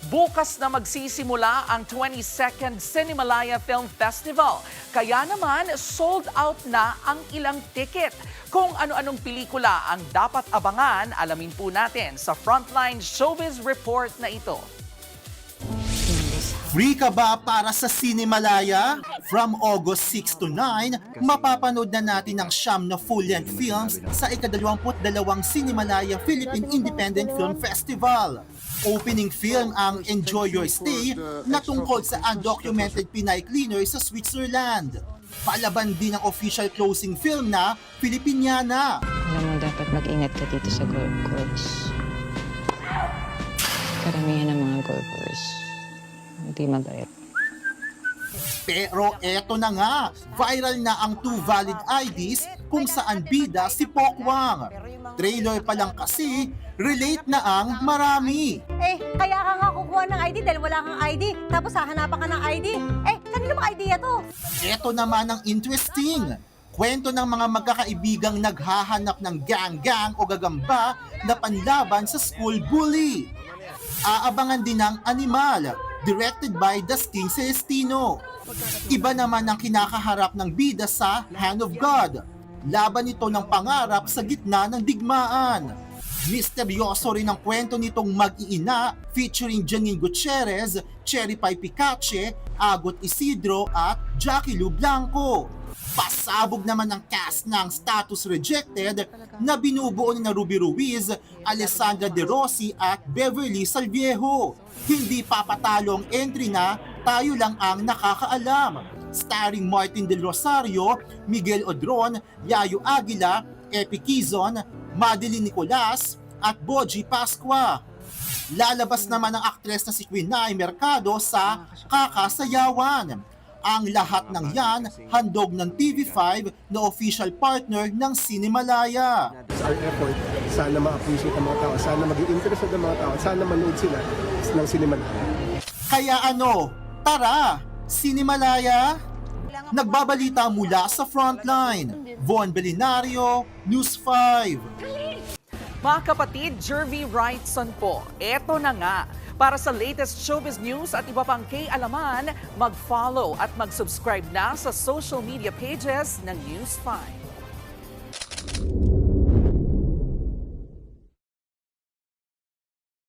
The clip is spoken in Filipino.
Bukas na magsisimula ang 22nd Cinemalaya Film Festival. Kaya naman, sold out na ang ilang ticket. Kung ano-anong pelikula ang dapat abangan, alamin po natin sa Frontline Showbiz Report na ito. Free ka ba para sa Cinemalaya? From August 6 to 9, mapapanood na natin ang siyam na full-length films sa ika-22 Cinemalaya Philippine Independent Film Festival. Opening film ang Enjoy Your Stay na tungkol sa undocumented Pinay cleaner sa Switzerland. Palaban din ang official closing film na Filipiniana. Alam mo, dapat mag-ingat ka dito sa golf course. Karamihan ng mga golfers, hindi mabait. Pero eto na nga, viral na ang 2 valid IDs kung saan bida si Pokwang. Trailer pa lang kasi, relate na ang marami. Kaya ka nga kukuha ng ID dahil wala kang ID. Tapos hahanapan ka ng ID. Kanino bang idea to? Eto naman ang interesting. Kwento ng mga magkakaibigang naghahanap ng gang-gang o gagamba na panlaban sa school bully. Aabangan din ng Animal, directed by Dustin Celestino. Iba naman ang kinakaharap ng bida sa Hand of God. Laban ito ng pangarap sa gitna ng digmaan. Misteryoso rin ang kwento nitong mag-iina featuring Janine Gutierrez, Cherry Pie Picache, Agot Isidro at Jackie Lu Blanco. Pasabog naman ang cast ng Status Rejected na binubuo ni Ruby Ruiz, Alessandra De Rossi at Beverly Salviejo. Hindi papatalo ang entry na Tayo Lang Ang Nakakaalam. Starring Martin Del Rosario, Miguel Odron, Yayo Aguila, Epi Quizon, Madeline Nicolas at Boji Pascua. Lalabas naman ang aktres na si Quinay Mercado sa Kakasayawan. Ang lahat ng yan, handog ng TV5 na official partner ng Cinemalaya. Our effort, sana ma-appreciate ang mga tao, sana maging interested ang mga tao, sana manood sila ng Cinemalaya. Kaya ano, tara, Cinemalaya! Nagbabalita mula sa Frontline. Von Belinario, News 5. Mga kapatid, Jervy Wrightson po. Eto na nga. Para sa latest showbiz news at iba pang K-alaman, mag-follow at mag-subscribe na sa social media pages ng News 5.